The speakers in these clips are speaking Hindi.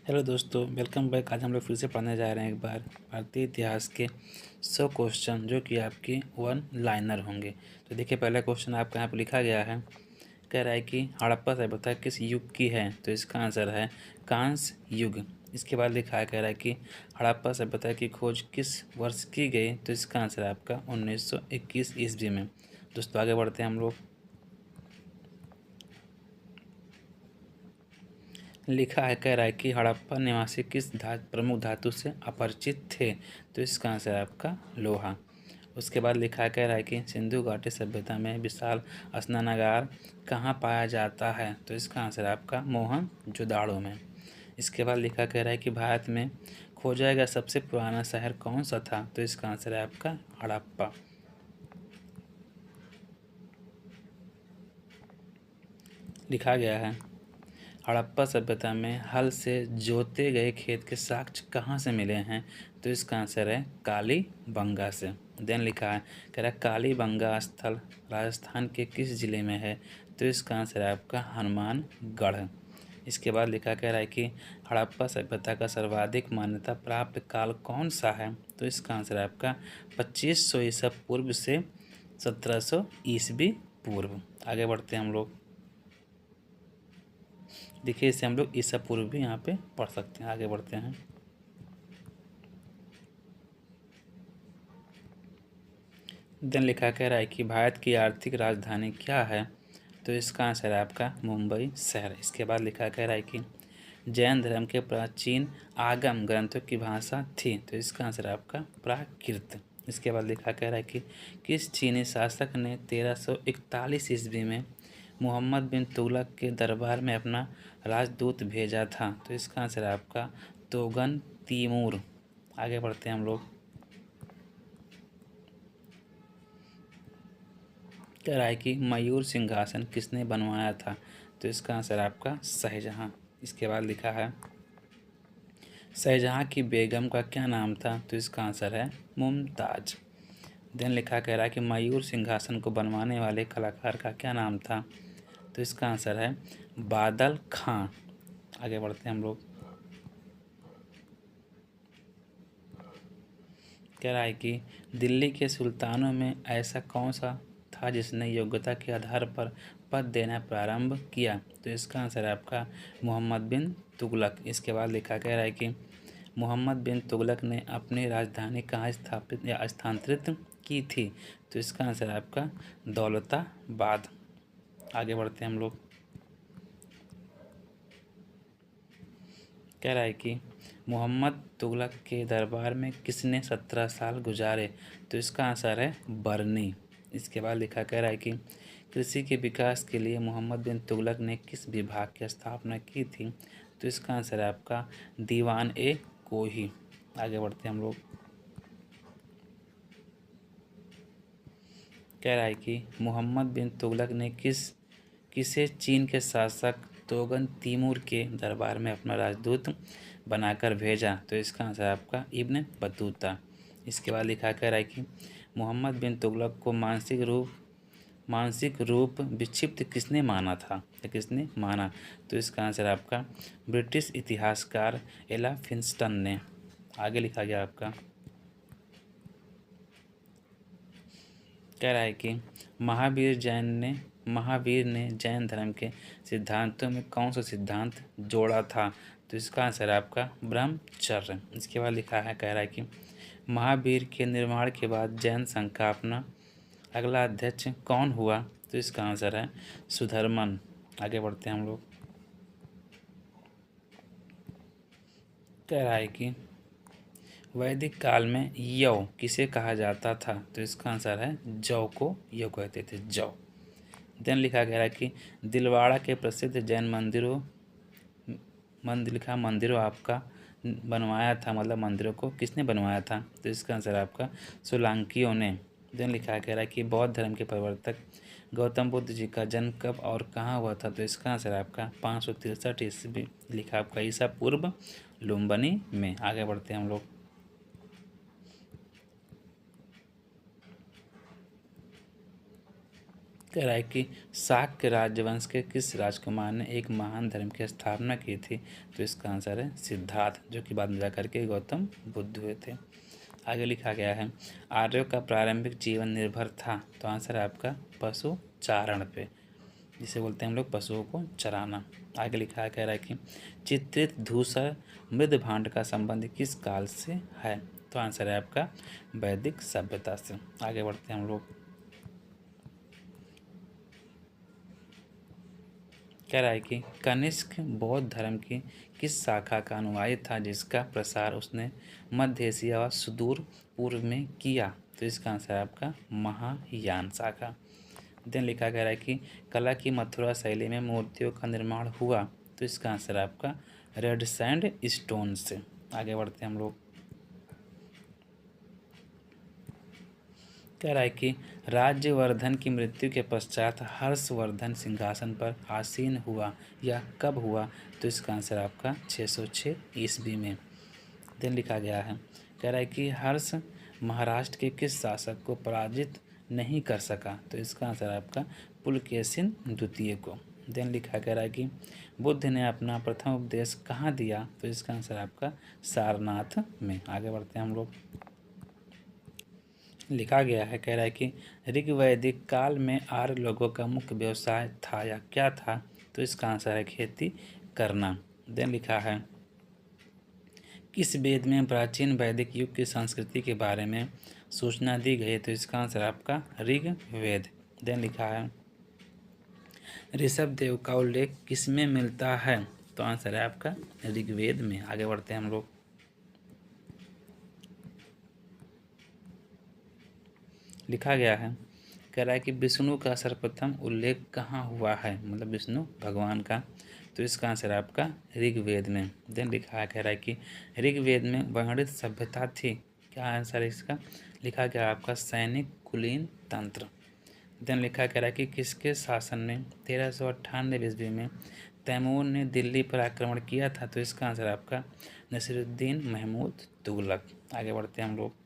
हेलो दोस्तों, वेलकम बैक। आज हम लोग फिर से पढ़ने जा रहे हैं एक बार भारतीय इतिहास के 100 क्वेश्चन जो कि आपके वन लाइनर होंगे। तो देखिए, पहला क्वेश्चन आपका यहाँ पर लिखा गया है। कह रहा है कि हड़प्पा सभ्यता किस युग की है? तो इसका आंसर है कांस्य युग। इसके बाद लिखा है, कह रहा है कि हड़प्पा सभ्यता की खोज किस वर्ष की गई? तो इसका आंसर है आपका 1921 ईस्वी में। दोस्तों आगे बढ़ते हैं हम लोग। लिखा है, कह रहा है कि हड़प्पा निवासी किस प्रमुख धातु से अपरिचित थे? तो इसका आंसर है आपका लोहा। उसके बाद लिखा है, कह रहा है कि सिंधु घाटी सभ्यता में विशाल स्नानागार कहाँ पाया जाता है? तो इसका आंसर है आपका मोहनजोदड़ो में। इसके बाद लिखा कह रहा है कि भारत में खोजा गया सबसे पुराना शहर कौन सा था? तो इसका आंसर है आपका हड़प्पा। लिखा गया है, हड़प्पा सभ्यता में हल से जोते गए खेत के साक्ष्य कहाँ से मिले हैं? तो इसका आंसर है कालीबंगा से। देन लिखा है, कह रहा है कालीबंगा स्थल राजस्थान के किस जिले में है? तो इसका आंसर है आपका हनुमानगढ़। इसके बाद लिखा कह रहा है कि हड़प्पा सभ्यता का सर्वाधिक मान्यता प्राप्त काल कौन सा है? तो इसका आंसर है आपका 2500 ईसा पूर्व से 1700 ईस्वी पूर्व। आगे बढ़ते हैं हम लोग। देखिए, इसे हम लोग ईसा पूर्व भी यहाँ पे पढ़ सकते हैं। आगे बढ़ते हैं। देन लिखा कह रहा है कि भारत की आर्थिक राजधानी क्या है? तो इसका आंसर है आपका मुंबई शहर। इसके बाद लिखा कह रहा है कि जैन धर्म के प्राचीन आगम ग्रंथों की भाषा थी? तो इसका आंसर है आपका प्राकृत। इसके बाद लिखा कह रहा है कि किस चीनी शासक ने 1341 ईस्वी में मोहम्मद बिन तुगलक के दरबार में अपना राजदूत भेजा था? तो इसका आंसर है आपका तोगन तैमूर। आगे बढ़ते हैं हम लोग। कह रहा है कि मयूर सिंहासन किसने बनवाया था? तो इसका आंसर है आपका शाहजहां। इसके बाद लिखा है, शाहजहां की बेगम का क्या नाम था? तो इसका आंसर है मुमताज। देन लिखा कह रहा है कि मयूर सिंहासन को बनवाने वाले कलाकार का क्या नाम था? तो इसका आंसर है बादल खां। आगे बढ़ते हैं हम लोग। कह रहा है कि दिल्ली के सुल्तानों में ऐसा कौन सा था जिसने योग्यता के आधार पर पद देना प्रारंभ किया? तो इसका आंसर है आपका मोहम्मद बिन तुगलक। इसके बाद लिखा कह रहा है कि मोहम्मद बिन तुगलक ने अपनी राजधानी कहाँ स्थापित या स्थानांतरित की थी? तो इसका आंसर है आपका दौलताबाद। आगे बढ़ते हैं हम लोग। कह रहा है कि मोहम्मद तुगलक के दरबार में किसने 17 साल गुजारे? तो इसका आंसर है बरनी। इसके बाद लिखा कह रहा है कि कृषि के विकास के लिए मोहम्मद बिन तुगलक ने किस विभाग की स्थापना की थी? तो इसका आंसर है आपका दीवान ए कोही। आगे बढ़ते हैं हम लोग। कह रहा है कि मोहम्मद बिन तुगलक ने किसे चीन के शासक तोगन तैमूर के दरबार में अपना राजदूत बनाकर भेजा? तो इसका आंसर है आपका इब्न बतूता। इसके बाद लिखा कह रहा है कि मोहम्मद बिन तुगलक को मानसिक रूप विक्षिप्त किसने माना था या किसने माना? तो इसका आंसर है आपका ब्रिटिश इतिहासकार एला फिंस्टन ने। आगे लिखा गया आपका, कह रहा है कि महावीर ने जैन धर्म के सिद्धांतों में कौन सा सिद्धांत जोड़ा था? तो इसका आंसर है आपका ब्रह्मचर्य। इसके बाद लिखा है, कह रहा है कि महावीर के निर्माण के बाद जैन संघ का अपना अगला अध्यक्ष कौन हुआ? तो इसका आंसर है सुधर्मन। आगे बढ़ते हैं हम लोग। कह रहा है कि वैदिक काल में यौ किसे कहा जाता था? तो इसका आंसर है जौ को यौ कहते थे, जौ। देन लिखा गया है कि दिलवाड़ा के प्रसिद्ध जैन मंदिरों आपका बनवाया था, मतलब मंदिरों को किसने बनवाया था? तो इसका आंसर है आपका सोलंकियों ने। देन लिखा गया है कि बौद्ध धर्म के प्रवर्तक गौतम बुद्ध जी का जन्म कब और कहाँ हुआ था? तो इसका आंसर है आपका 563 ईस्वी, लिखा आपका ईसा पूर्व लुम्बिनी में। आगे बढ़ते हैं हम लोग। कह रहा है कि शाक्य राजवंश के किस राजकुमार ने एक महान धर्म की स्थापना की थी? तो इसका आंसर है सिद्धार्थ, जो कि बाद में जाकर के गौतम बुद्ध हुए थे। आगे लिखा गया है आर्यों का प्रारंभिक जीवन निर्भर था। तो आंसर है आपका पशु चारण पे, जिसे बोलते हैं हम लोग पशुओं को चराना। आगे लिखा कह रहा है कि चित्रित धूसर मृद भांड का संबंध किस काल से है? तो आंसर है आपका वैदिक सभ्यता से। आगे बढ़ते हैं हम लोग। कह रहा है कि कनिष्क बौद्ध धर्म की किस शाखा का अनुयायी था जिसका प्रसार उसने मध्य एशिया व सुदूर पूर्व में किया? तो इसका आंसर है आपका महायान शाखा। देन लिखा गया है कि कला की मथुरा शैली में मूर्तियों का निर्माण हुआ। तो इसका आंसर है आपका रेड सैंड स्टोन से। आगे बढ़ते हैं हम लोग। कह रहा है कि राज्यवर्धन की मृत्यु के पश्चात हर्षवर्धन सिंहासन पर आसीन हुआ, यह कब हुआ? तो इसका आंसर आपका 606 ईस्वी में। दिन लिखा गया है कह रहा है कि हर्ष महाराष्ट्र के किस शासक को पराजित नहीं कर सका? तो इसका आंसर आपका पुलकेशिन द्वितीय को। दिन लिखा कह रहा है कि बुद्ध ने अपना प्रथम उपदेश कहाँ दिया? तो इसका आंसर आपका सारनाथ में। आगे बढ़ते हैं हम लोग। लिखा गया है कह रहा है कि ऋग्वैदिक काल में आर्य लोगों का मुख्य व्यवसाय था या क्या था? तो इसका आंसर है खेती करना। देन लिखा है किस वेद में प्राचीन वैदिक युग की संस्कृति के बारे में सूचना दी गई? तो इसका आंसर आपका ऋग्वेद। देन लिखा है ऋषभ देव का उल्लेख किसमें मिलता है? तो आंसर है आपका ऋग्वेद में। आगे बढ़ते हैं हम लोग। लिखा गया है कह रहा है कि विष्णु का सर्वप्रथम उल्लेख कहाँ हुआ है? मतलब विष्णु भगवान का। तो इसका आंसर आपका ऋग्वेद में। देन लिखा है कह रहा है कि ऋग्वेद में वर्णित सभ्यता थी। क्या आंसर है इसका? लिखा गया आपका सैनिक कुलीन तंत्र। देन लिखा कह रहा है कि किसके शासन में 1398 ईस्वी में तैमूर ने दिल्ली पर आक्रमण किया था? तो इसका आंसर आपका नसीरुद्दीन महमूद तुगलक। आगे बढ़ते हैं हम लोग।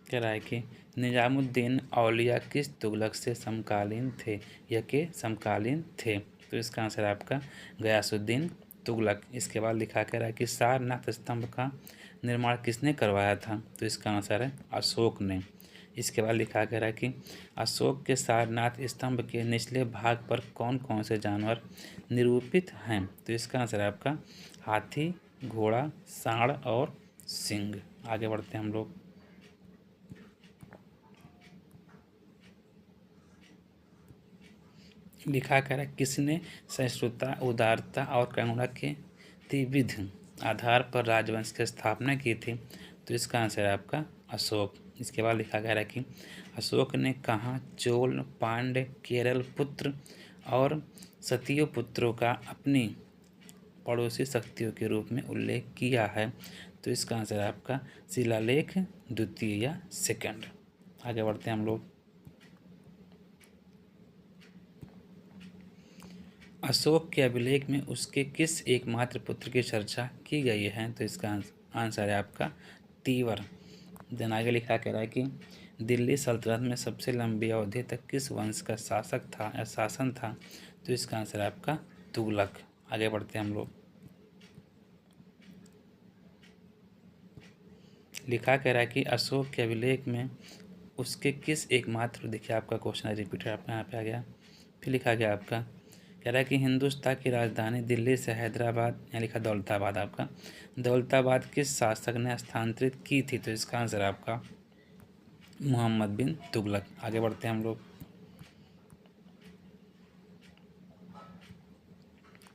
कह रहा है कि निजामुद्दीन औलिया किस तुगलक से समकालीन थे या के समकालीन थे? तो इसका आंसर आपका गयासुद्दीन तुगलक। इसके बाद लिखा कह रहा है कि सारनाथ स्तंभ का निर्माण किसने करवाया था? तो इसका आंसर है अशोक ने। इसके बाद लिखा कह रहा है कि अशोक के सारनाथ स्तंभ के निचले भाग पर कौन कौन से जानवर निरूपित हैं? तो इसका आंसर है आपका हाथी, घोड़ा, सांड और सिंह। आगे बढ़ते हैं हम लोग। लिखा कर है किसने सहिष्णुता, उदारता और करुणा के त्रिविध आधार पर राजवंश की स्थापना की थी? तो इसका आंसर है आपका अशोक। इसके बाद लिखा गया है कि अशोक ने कहाँ चोल, पांड्य, केरल पुत्र और सतियो पुत्रों का अपनी पड़ोसी शक्तियों के रूप में उल्लेख किया है? तो इसका आंसर है आपका शिलालेख द्वितीय या सेकंड। आगे बढ़ते हैं हम लोग। अशोक के अभिलेख में उसके किस एकमात्र पुत्र की चर्चा की गई है? तो इसका आंसर है आपका तीवर। देन आगे लिखा कह रहा है कि दिल्ली सल्तनत में सबसे लंबी अवधि तक किस वंश का शासक था या शासन था? तो इसका आंसर है आपका तुगलक। आगे बढ़ते हैं हम लोग। लिखा कह रहा है कि अशोक के अभिलेख में उसके किस एकमात्र, देखिए आपका क्वेश्चन रिपीट आपका यहाँ पे आ गया। फिर लिखा गया आपका कह रहा है कि हिंदुस्तान की राजधानी दिल्ली से हैदराबाद, यहाँ लिखा दौलताबाद आपका, दौलताबाद किस शासक ने स्थानांतरित की थी? तो इसका आंसर आपका मोहम्मद बिन तुगलक। आगे बढ़ते हैं हम लोग।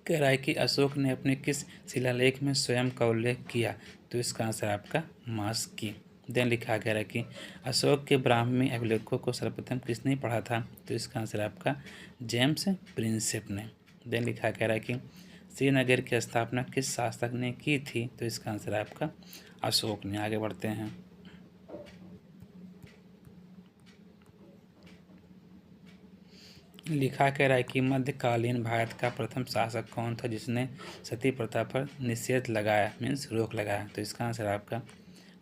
कह रहा है कि अशोक ने अपने किस शिलालेख में स्वयं का उल्लेख किया? तो इसका आंसर आपका मास्की। देन लिखा गया है कि अशोक के ब्राह्मी अभिलेखों को सर्वप्रथम किसने पढ़ा था? तो इसका आंसर आपका जेम्स प्रिंसेप ने। देन लिखा कह रहा है कि श्रीनगर की स्थापना किस शासक ने की थी? तो इसका आंसर आपका अशोक ने। आगे बढ़ते हैं। लिखा कह रहा है कि मध्यकालीन भारत का प्रथम शासक कौन था जिसने सती प्रथा पर निषेध लगाया, मीन्स रोक लगाया? तो इसका आंसर आपका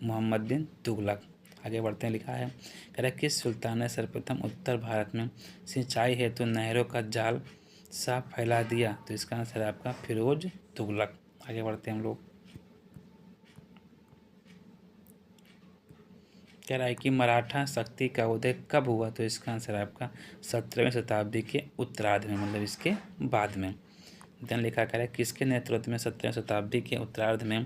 मोहम्मद बिन तुगलक। आगे बढ़ते हैं, लिखा है कह रहा है किस सुल्तान ने सर्वप्रथम उत्तर भारत में सिंचाई हेतु नहरों का जाल साफ फैला दिया? तो इसका आंसर है आपका फिरोज तुगलक। आगे बढ़ते हैं हम लोग। कह रहा है कि मराठा शक्ति का उदय कब हुआ? तो इसका आंसर है आपका 17वीं शताब्दी के उत्तरार्ध में, मतलब इसके बाद में। देन लिखा कह रहा है किसके नेतृत्व में 17वीं शताब्दी के उत्तरार्ध में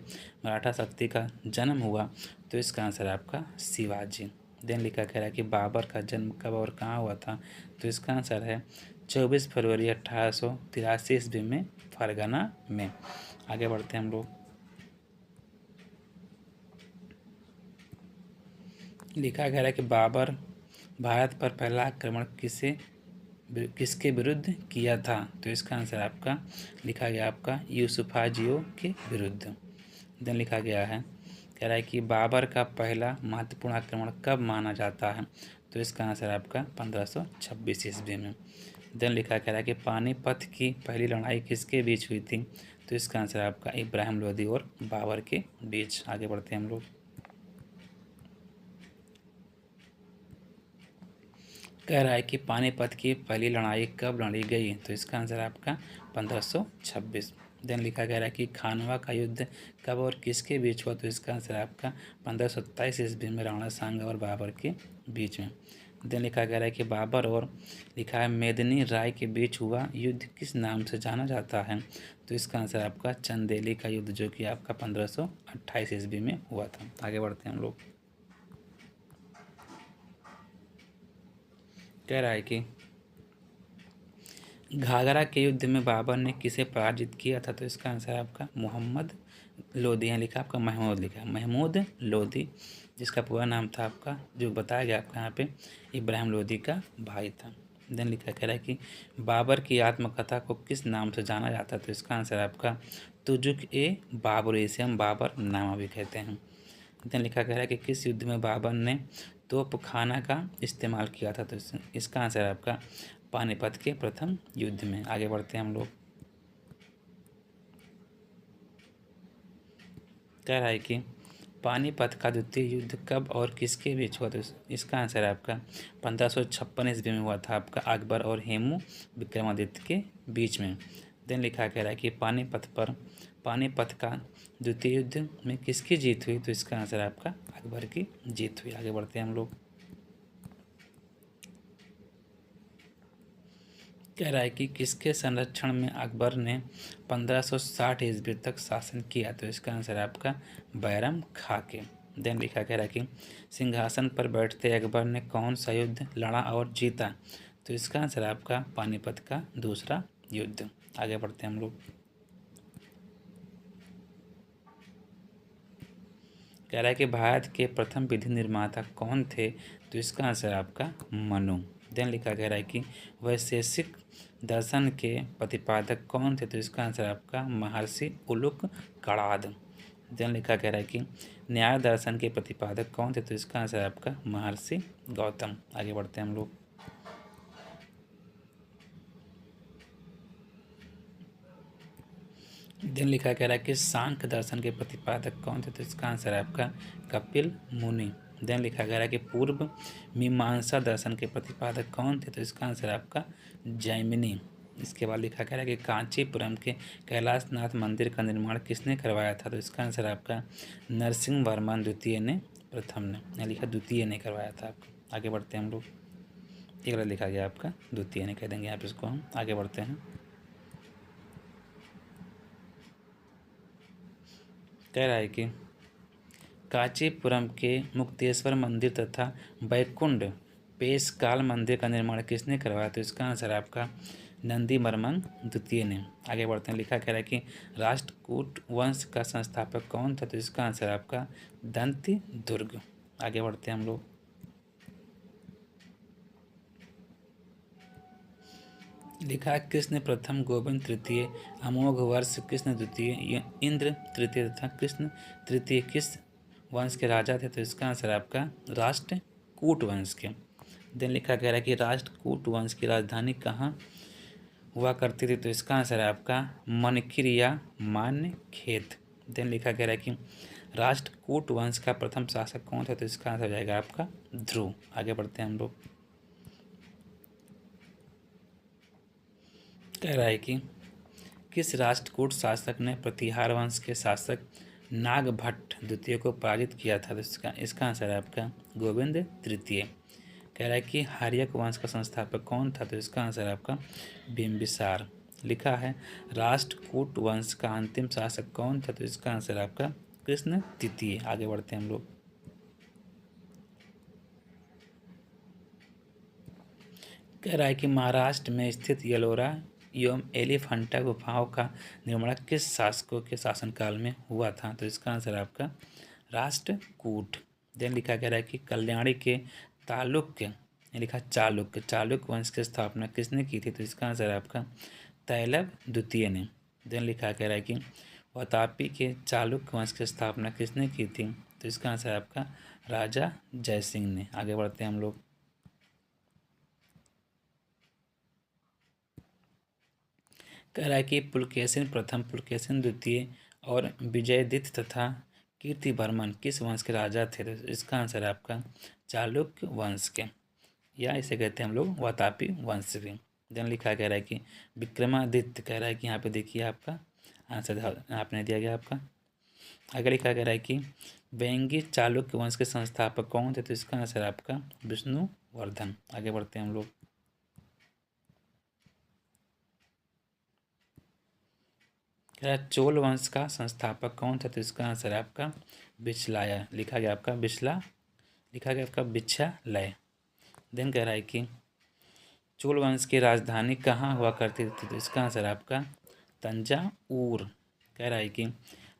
मराठा शक्ति का जन्म हुआ? तो इसका आंसर है आपका शिवाजी। देन लिखा कह रहा है कि बाबर का जन्म कब और कहाँ हुआ था? तो इसका आंसर है 24 फरवरी 1883 ईस्वी में फरगना में। आगे बढ़ते हैं हम लोग। लिखा गया है कि बाबर भारत पर पहला आक्रमण किसके विरुद्ध किया था? तो इसका आंसर आपका लिखा गया आपका यूसुफाजियो के विरुद्ध। देन लिखा गया है कह रहा है कि बाबर का पहला महत्वपूर्ण आक्रमण कब माना जाता है? तो इसका आंसर आपका 1526 ईस्वी में। देन लिखा कह रहा है कि पानीपत की पहली लड़ाई किसके बीच हुई थी? तो इसका आंसर आपका इब्राहिम लोदी और बाबर के बीच। आगे बढ़ते हैं हम लोग। कह रहा है कि पानीपत की पहली लड़ाई कब लड़ी गई? तो इसका आंसर आपका 1526। देन लिखा गया है कि खानवा का युद्ध कब और किसके बीच हुआ? तो इसका आंसर आपका 1527 ईस्वी में राणा सांगा और बाबर के बीच में। देन लिखा गया है कि बाबर और लिखा है मेदिनी राय के बीच हुआ युद्ध किस नाम से जाना जाता है? तो इसका आंसर आपका चंदेली का युद्ध, जो कि आपका 1528 ईस्वी में हुआ था। आगे बढ़ते हैं हम लोग। कह रहा है कि घाघरा के युद्ध में बाबर ने किसे पराजित किया था? तो इसका आंसर है आपका मोहम्मद लोदी। यहाँ लिखा आपका महमूद, लिखा महमूद लोदी, जिसका पूरा नाम था आपका, जो बताया गया आपका यहाँ पे, इब्राहिम लोदी का भाई था। देन लिखा कह रहा है कि बाबर की आत्मकथा को किस नाम से जाना जाता है? तो इसका आंसर है आपका तुजुक ए बाबर, इसे हम बाबर नामा भी कहते हैं। देन लिखा कह रहा है कि किस युद्ध में बाबर ने तोपखाना का इस्तेमाल किया था? तो इसका आंसर है आपका पानीपत के प्रथम युद्ध में। आगे बढ़ते हैं हम लोग। कह रहा है कि पानीपत का द्वितीय युद्ध कब और किसके बीच हुआ? तो इसका आंसर है आपका 1556 ईस्वी में हुआ था, आपका अकबर और हेमू विक्रमादित्य के बीच में। देन लिखा कह रहा है कि पानीपत का द्वितीय युद्ध में किसकी जीत हुई? तो इसका आंसर है आपका अकबर की जीत हुई। आगे बढ़ते हैं हम लोग। कह रहा है कि किसके संरक्षण में अकबर ने 1560 ईस्वी तक शासन किया? तो इसका आंसर है आपका बैरम खां के। देन लिखा कह रहा है कि सिंहासन पर बैठते अकबर ने कौन सा युद्ध लड़ा और जीता? तो इसका आंसर है आपका पानीपत का दूसरा युद्ध। आगे बढ़ते हैं हम लोग। कह रहा है कि भारत के प्रथम विधि निर्माता कौन थे? तो इसका आंसर है आपका मनु। देन लिखा कह रहा है कि वैशेषिक दर्शन के प्रतिपादक कौन थे? तो इसका आंसर है आपका महर्षि उलुक कड़ाद। देन लिखा कह रहा है कि न्याय दर्शन के प्रतिपादक कौन थे? तो इसका आंसर है आपका महर्षि गौतम। आगे बढ़ते हैं हम लोग। देन लिखा कह रहा है कि सांख्य दर्शन के प्रतिपादक कौन थे? तो इसका आंसर है आपका कपिल मुनि। देन लिखा गया है कि पूर्व मीमांसा दर्शन के प्रतिपादक कौन थे? तो इसका आंसर है आपका जैमिनी। इसके बाद लिखा गया है कि कांचीपुरम के कैलाशनाथ मंदिर का निर्माण किसने करवाया था? तो इसका आंसर है आपका नरसिंह वर्मन द्वितीय ने, प्रथम ने, या लिखा द्वितीय ने करवाया था आपका। आगे बढ़ते हैं हम लोग। एक बार लिखा गया आपका द्वितीय ने कह देंगे आप इसको हम। आगे बढ़ते हैं। कह रहा है कि कांचीपुरम के मुक्तेश्वर मंदिर तथा बैकुंठ पेशकाल मंदिर का निर्माण किसने करवाया? तो इसका आंसर है आपका नंदीवर्मन द्वितीय ने। आगे बढ़ते हैं। लिखा कह रहा है कि राष्ट्रकूट वंश का संस्थापक कौन था? तो इसका आंसर है आपका दंती दुर्ग। आगे बढ़ते हैं हम लोग। लिखा कृष्ण प्रथम, गोविंद तृतीय, अमोघ वर्ष कृष्ण द्वितीय, इंद्र तृतीय तथा कृष्ण तृतीय किस वंश के राजा थे? तो इसका आंसर है आपका राष्ट्रकूट वंश के। देन लिखा कह रहा है कि राष्ट्रकूट वंश की राजधानी कहाँ हुआ करती थी? तो इसका आंसर है आपका मनखिर या मान्य खेत। देन लिखा कह रहा है कि राष्ट्रकूट वंश का प्रथम शासक कौन था? तो इसका आंसर हो जाएगा आपका ध्रुव। आगे बढ़ते हैं हम लोग। कह रहा है कि किस राष्ट्रकूट शासक ने प्रतिहार वंश के शासक नागभट्ट द्वितीय को पराजित किया था? तो इसका आंसर है आपका गोविंद तृतीय। कह रहा है कि हर्यक वंश का संस्थापक कौन था? तो इसका आंसर है आपका बिंबिसार। लिखा है राष्ट्रकूट वंश का अंतिम शासक कौन था? तो इसका आंसर है आपका कृष्ण तृतीय। आगे बढ़ते हैं हम लोग। कह रहा है कि महाराष्ट्र में स्थित येलोरा एवं एलिफेंटा गुफाओं का निर्माण किस शासकों के शासनकाल में हुआ था? तो इसका आंसर है आपका राष्ट्रकूट। देन लिखा गया है कि कल्याणी के तालुक्य, लिखा चालुक्य वंश की स्थापना किसने की थी? तो इसका आंसर है आपका तैलव द्वितीय ने। देन लिखा गया है कि वातापी के चालुक्य वंश की स्थापना किसने की थी? तो इसका आंसर है आपका राजा जयसिंह ने। आगे बढ़ते हैं हम लोग। कह रहा है कि पुलकेशिन प्रथम, पुलकेशिन द्वितीय और विजयदित्य तथा कीर्तिवर्मन किस वंश के राजा थे? तो इसका आंसर है आपका चालुक्य वंश के, या इसे कहते हैं हम लोग वातापी वंश भी। देन लिखा कह रहा है कि विक्रमादित्य। कह रहा है कि यहाँ पे देखिए आपका आंसर आपने दिया गया आपका। आगे लिखा कह रहा है कि वेंगी चालुक्य वंश के संस्थापक कौन थे? तो इसका आंसर है आपका विष्णुवर्धन। आगे बढ़ते हैं हम लोग। कह रहा है चोल वंश का संस्थापक कौन था? तो इसका आंसर है आपका बिचलाया। लिखा गया आपका बिचला, लिखा गया आपका बिच्छालय। देन कह रहा है कि चोल वंश की राजधानी कहाँ हुआ करती थी? तो इसका आंसर है आपका तंजावुर। कह रहा है कि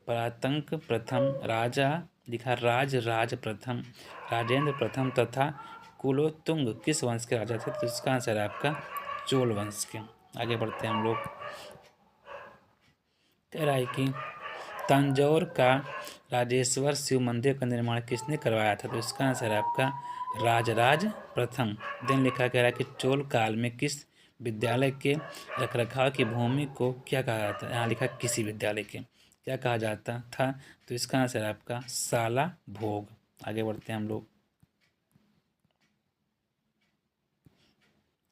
परातंक प्रथम राजा, लिखा राज प्रथम, राजेंद्र प्रथम तथा कुलोत्तुंग किस वंश के राजा थे? तो इसका आंसर है आपका चोल वंश के। आगे बढ़ते हैं हम लोग। कह रहा है कि तंजौर का राजेश्वर शिव मंदिर का निर्माण किसने करवाया था? तो इसका आंसर है आपका राजराज प्रथम। दिन लिखा कह रहा है कि चोल काल में किस विद्यालय के रखरखाव की भूमि को क्या कहा जाता है? यहाँ लिखा किसी विद्यालय के क्या कहा जाता था? तो इसका आंसर है आपका साला भोग। आगे बढ़ते हैं हम लोग।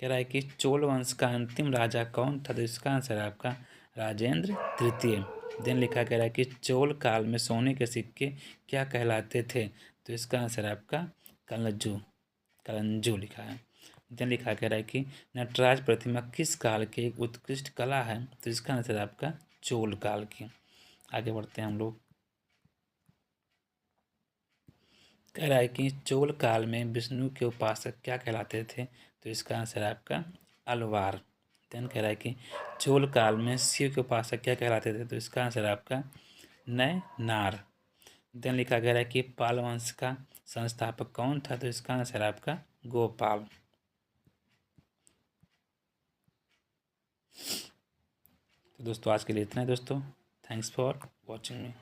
कह रहा है कि चोल वंश का अंतिम राजा कौन था? तो इसका आंसर है आपका राजेंद्र तृतीय। दिन लिखा कह रहा है कि चोल काल में सोने के सिक्के क्या कहलाते थे? तो इसका आंसर है आपका कलंजू लिखा है। दिन लिखा कह रहा है कि नटराज प्रतिमा किस काल की एक उत्कृष्ट कला है? तो इसका आंसर है आपका चोल काल की। आगे बढ़ते हैं हम लोग। कह रहा है कि चोल काल में विष्णु के उपासक क्या कहलाते थे? तो इसका आंसर है आपका अलवार। देन कह रहा है कि चोल काल में शिव के उपासक क्या कहलाते थे? तो इसका आंसर है आपका नय नार। देन लिखा गया है कि पाल वंश का संस्थापक कौन था? तो इसका आंसर है आपका गोपाल। तो दोस्तों आज के लिए इतना है दोस्तों। Thanks for watching me.